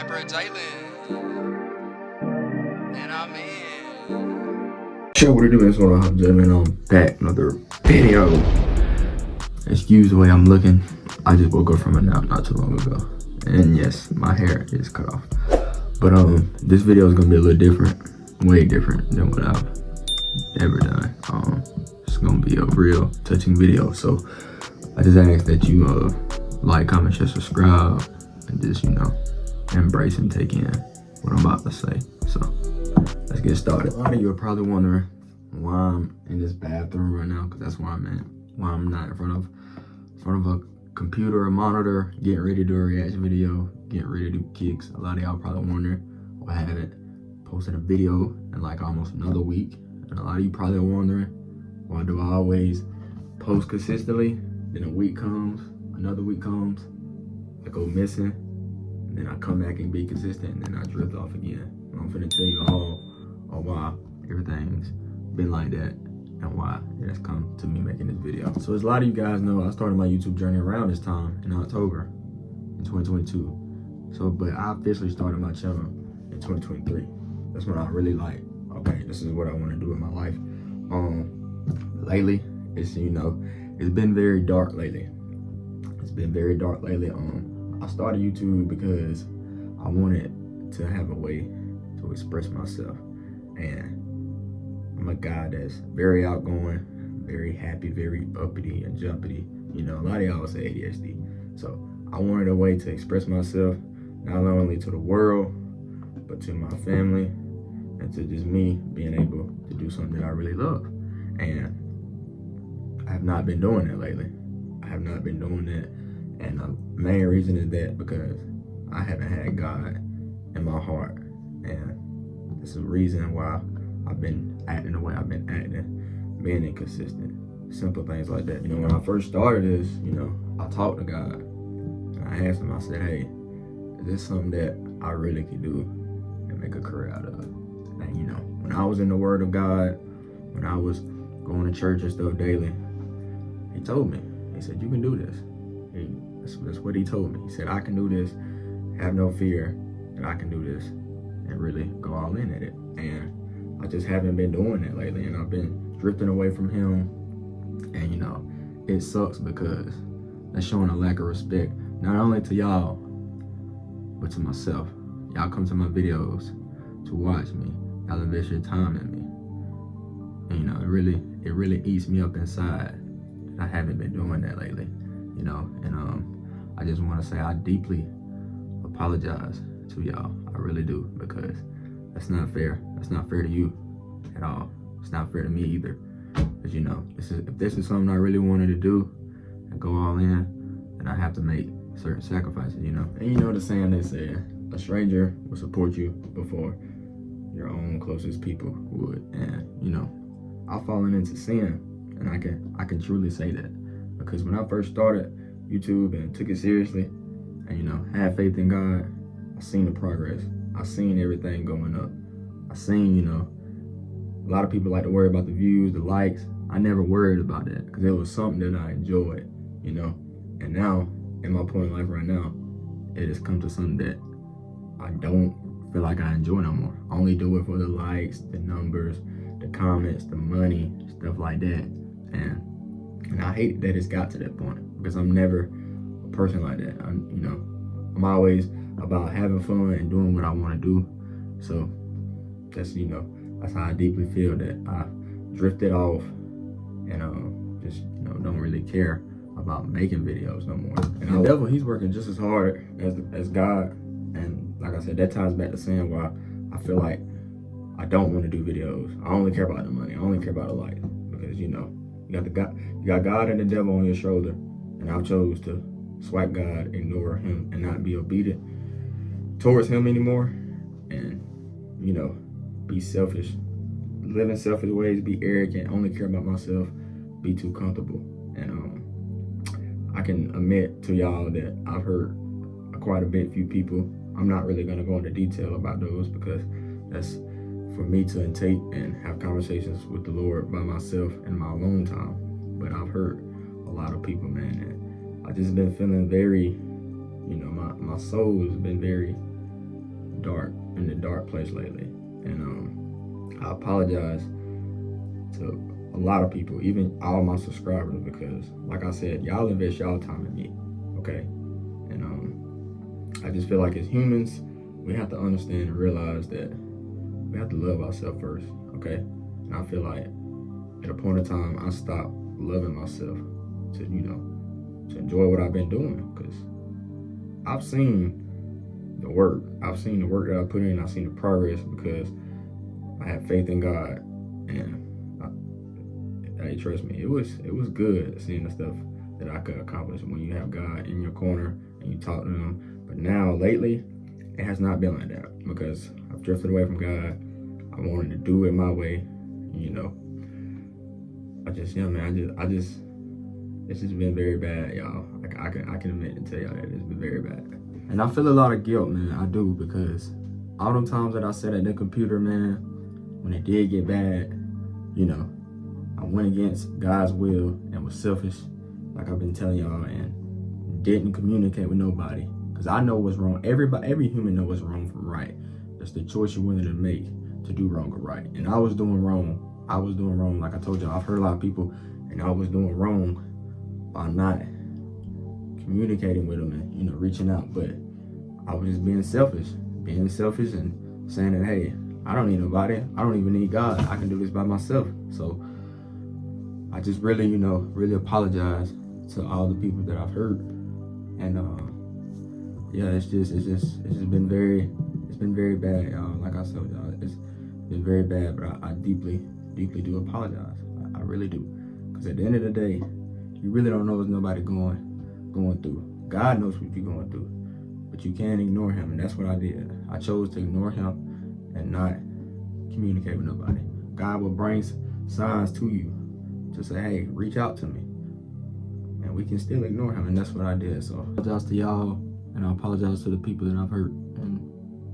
Hyper Jalen. And I'm in. Sure, what it do? It's going on, gentlemen. I'm back, another video. Excuse the way I'm looking. I just woke up from a nap not too long ago, and yes, my hair is cut off. But this video is gonna be a little different, way different than what I've ever done. It's gonna be a real touching video. So I just ask that you like, comment, share, subscribe, and just embrace and take in what I'm about to say. So let's get started. A lot of you are probably wondering why I'm in this bathroom right now, because that's where I'm at. Why I'm not in front of a computer or monitor, getting ready to do a reaction video, getting ready to do kicks. A lot of y'all probably wondering why I haven't posted a video in like almost another week. And a lot of you probably are wondering, why do I always post consistently? Then a week comes, another week comes, I go missing, and then I come back and be consistent, and then I drift off again. And I'm finna tell you all why everything's been like that and why it has come to me making this video. So as a lot of you guys know, I started my YouTube journey around this time in October in 2022. So, but I officially started my channel in 2023. That's when I really like, okay, this is what I want to do with my life. Lately, it's been very dark lately. It's been very dark lately. I started YouTube because I wanted to have a way to express myself, and I'm a guy that's very outgoing, very happy, very uppity and jumpity. A lot of y'all say ADHD. So I wanted a way to express myself, not only to the world, but to my family, and to just me being able to do something that I really love. And I have not been doing that lately. I have not been doing that. And the main reason is that because I haven't had God in my heart. And it's the reason why I've been acting the way I've been acting, being inconsistent, simple things like that. When I first started this, I talked to God, and I asked him, I said, hey, is this something that I really could do and make a career out of? And when I was in the Word of God, when I was going to church and stuff daily, he told me, he said, you can do this. That's what he told me. He said, I can do this, have no fear that I can do this, and really go all in at it. And I just haven't been doing that lately, and I've been drifting away from him. And it sucks because that's showing a lack of respect, not only to y'all, but to myself. Y'all come to my videos to watch me. Y'all invest your time in me. And it really eats me up inside. I haven't been doing that lately, and I just want to say I deeply apologize to y'all. I really do, because that's not fair. That's not fair to you at all. It's not fair to me either. Because if this is something I really wanted to do and go all in, then I have to make certain sacrifices, And the saying they say, a stranger will support you before your own closest people would. And I've fallen into sin, and I can truly say that, because when I first started YouTube and took it seriously, and had faith in God, I seen the progress. I seen everything going up. I seen, a lot of people like to worry about the views, the likes. I never worried about that, because it was something that I enjoyed, And now, in my point in life right now, it has come to something that I don't feel like I enjoy no more. I only do it for the likes, the numbers, the comments, the money, stuff like that. And I hate that it's got to that point, because I'm never a person like that. I'm always about having fun and doing what I want to do. So that's that's how I deeply feel that I drifted off, and just don't really care about making videos no more. And the devil, he's working just as hard as God. And like I said, that ties back to saying why I feel like I don't want to do videos. I only care about the money. I only care about the light, because you got God and the devil on your shoulder, and I chose to swipe God, ignore him, and not be obedient towards him anymore, and be selfish, live in selfish ways, be arrogant, only care about myself, be too comfortable. And I can admit to y'all that I've hurt quite a few people. I'm not really going to go into detail about those, because that's for me to take and have conversations with the Lord by myself in my alone time. But I've hurt a lot of people, man, and I just been feeling very, my soul has been very in the dark place lately, and I apologize to a lot of people, even all my subscribers, because like I said, y'all invest y'all time in me, okay? And I just feel like as humans, we have to understand and realize that we have to love ourselves first, okay? And I feel like at a point in time, I stopped loving myself to, to enjoy what I've been doing, because I've seen the work. I've seen the work that I put in. I've seen the progress because I have faith in God, and hey, trust me, it was good seeing the stuff that I could accomplish when you have God in your corner and you talk to Him. But now, lately, it has not been like that because I've drifted away from God. I wanted to do it my way, it's just been very bad, y'all. Like I can admit and tell y'all that it's been very bad. And I feel a lot of guilt, man. I do, because all them times that I sat at the computer, man, when it did get bad, I went against God's will and was selfish, like I've been telling y'all, and didn't communicate with nobody. Because I know what's wrong. Every human knows what's wrong from right. That's the choice you're willing to make to do wrong or right. And I was doing wrong. Like I told y'all, I've heard a lot of people, and I was doing wrong by not communicating with them and, reaching out. But I was just being selfish and saying that, hey, I don't need nobody. I don't even need God. I can do this by myself. So I just really, really apologize to all the people that I've hurt. And it's been very bad, y'all. Like I said, y'all, it's been very bad, but I deeply do apologize. I really do. Because at the end of the day, you really don't know what nobody going through. God knows what you're going through, but you can't ignore Him, and that's what I did. I chose to ignore Him and not communicate with nobody. God will bring signs to you to say, hey, reach out to me, and we can still ignore Him, and that's what I did. So I apologize to y'all, and I apologize to the people that I've hurt, and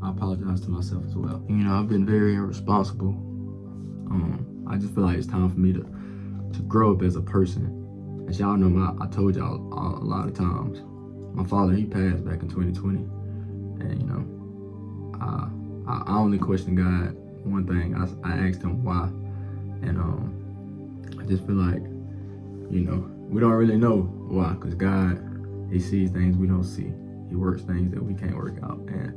I apologize to myself as well. I've been very irresponsible. I just feel like it's time for me to grow up as a person. As y'all know, I told y'all a lot of times, my father, he passed back in 2020, and I only questioned God one thing. I asked Him why, and I just feel like, we don't really know why, because God, He sees things we don't see. He works things that we can't work out, and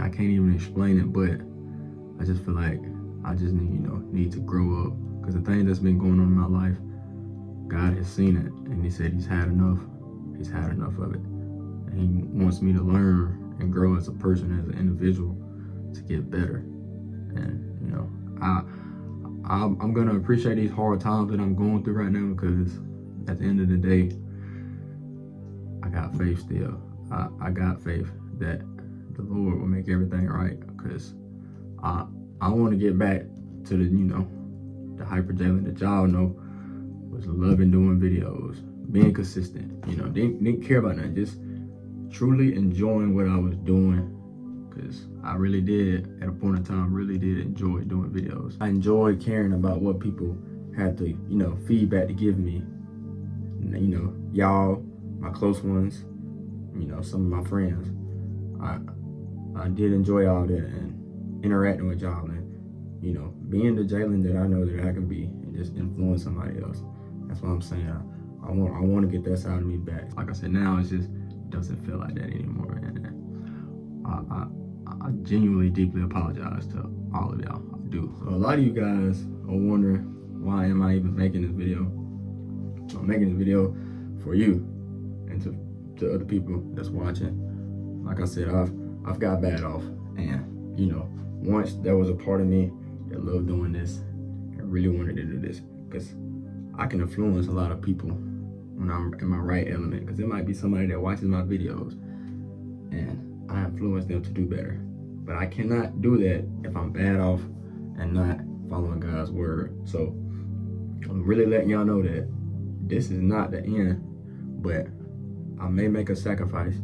I can't even explain it, but I just feel like I just need to grow up, because the thing that's been going on in my life, God has seen it, and He said He's had enough. He's had enough of it, and He wants me to learn and grow as a person, as an individual, to get better. And I'm gonna appreciate these hard times that I'm going through right now, because at the end of the day, I got faith still. I got faith that the Lord will make everything right, because I want to get back to the hyper Jalen that y'all know was loving doing videos, being consistent, didn't care about nothing, just truly enjoying what I was doing, because I really did, at a point in time, really did enjoy doing videos. I enjoyed caring about what people had to, feedback to give me, y'all, my close ones, some of my friends. I did enjoy all that and interacting with y'all, and being the Jalen that I know that I can be, and just influence somebody else. That's what I'm saying. I want to get that side of me back. Like I said, now it just doesn't feel like that anymore, and I genuinely deeply apologize to all of y'all. I do. So a lot of you guys are wondering, why am I even making this video? I'm making this video for you and to other people that's watching. Like I said, I've got bad off, and once there was a part of me that loved doing this and really wanted to do this, because I can influence a lot of people when I'm in my right element, because it might be somebody that watches my videos and I influence them to do better. But I cannot do that if I'm bad off and not following God's word. So I'm really letting y'all know that this is not the end, but I may make a sacrifice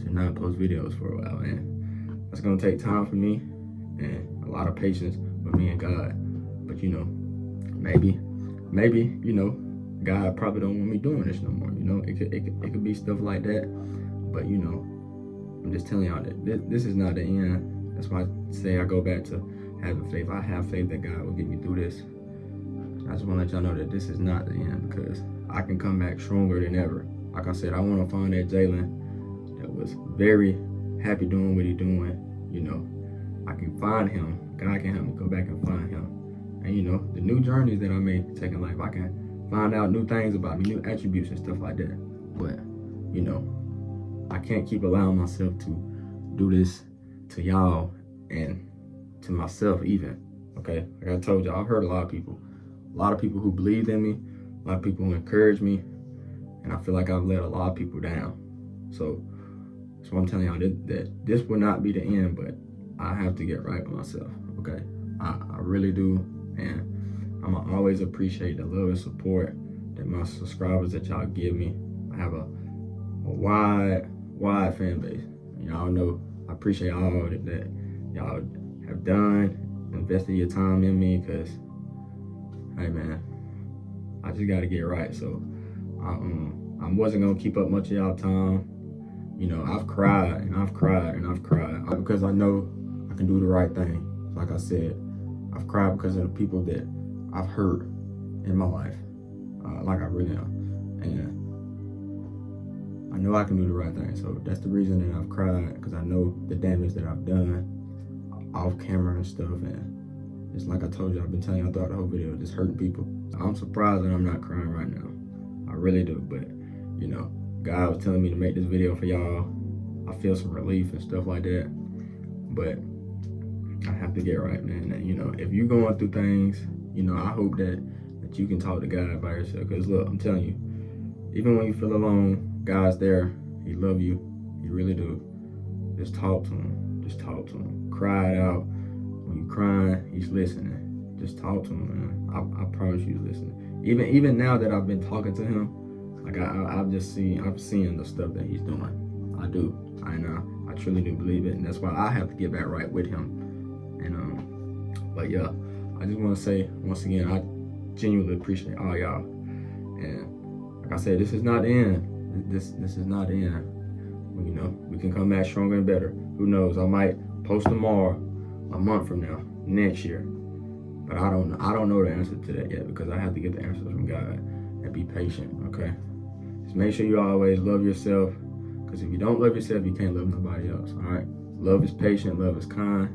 to not post videos for a while, and it's gonna take time for me and a lot of patience with me and God. But maybe God probably don't want me doing this no more. It could be stuff like that. But you know, I'm just telling y'all that this is not the end. That's why I say I go back to having faith. I have faith that God will get me through this. I just want to let y'all know that this is not the end, because I can come back stronger than ever. Like I said, I want to find that Jalen that was very happy doing what he's doing. You know, I can find him. God can help me go back and find him. And you know, the new journeys that I may take in life, I can find out new things about me, new attributes and stuff like that. But you know, I can't keep allowing myself to do this to y'all and to myself even. Okay, like I told y'all, I've heard a lot of people who believed in me, a lot of people who encouraged me, and I feel like I've let a lot of people down. So I'm telling y'all that this will not be the end, but I have to get right with myself. Okay, I really do, and I'm gonna always appreciate the love and support that my subscribers that y'all give me. I have a wide fan base. Y'all know I appreciate all that y'all have done, invested your time in me, because hey man, I just gotta get right. So I wasn't gonna keep up much of y'all time. You know, I've cried because I know I can do the right thing. Like I said, I've cried because of the people that I've hurt in my life, like I really am, and I know I can do the right thing. So that's the reason that I've cried, because I know the damage that I've done off camera and stuff. And it's like I told you, I've been telling y'all throughout the whole video, just hurting people. I'm surprised that I'm not crying right now. I really do. But you know, God was telling me to make this video for y'all. I feel some relief and stuff like that. But I have to get right, man. And you know, if you're going through things, you know, I hope that you can talk to God by yourself. Because look, I'm telling you, even when you feel alone, God's there. He love you. He really do. Just talk to him. Just talk to him. Cry it out. When you crying, he's listening. Just talk to him, man. I promise you, he's listening. Even now that I've been talking to him, like I'm seeing the stuff that he's doing. I do. I truly do believe it, and that's why I have to get back right with him. And but yeah, I just want to say once again, I genuinely appreciate all y'all. And like I said, this is not the end. This is not the end. You know, we can come back stronger and better. Who knows? I might post tomorrow, a month from now, next year. But I don't know the answer to that yet, because I have to get the answers from God and be patient. Okay. Just make sure you always love yourself, because if you don't love yourself, you can't love nobody else. All right. Love is patient. Love is kind.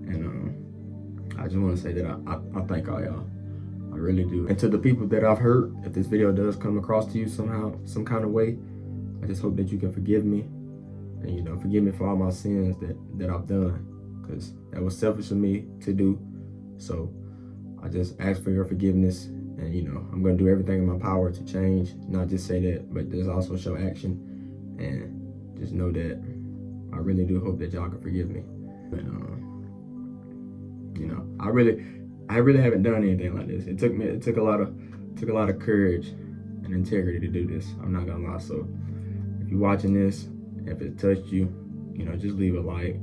And I just want to say that I thank all y'all. I really do. And to the people that I've hurt, if this video does come across to you somehow, some kind of way, I just hope that you can forgive me. And, you know, forgive me for all my sins that I've done, because that was selfish of me to do. So I just ask for your forgiveness. And, you know, I'm going to do everything in my power to change, not just say that, but just also show action. And just know that I really do hope that y'all can forgive me. And, you know, I really haven't done anything like this. It took a lot of courage and integrity to do this. I'm not gonna lie. So if you're watching this, if it touched you, you know, just leave a like,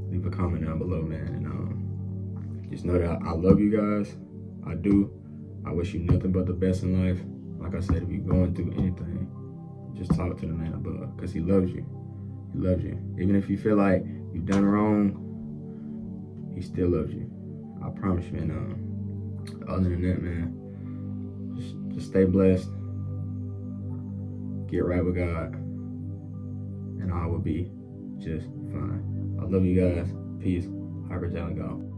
leave a comment down below, man. And just know that I love you guys. I do. I wish you nothing but the best in life. Like I said, if you're going through anything, just talk to the man above, because he loves you. He loves you. Even if you feel like you've done wrong, he still loves you. I promise you. And other than that, man, just stay blessed. Get right with God, and I will be just fine. I love you guys. Peace. Hyper Jalen gone.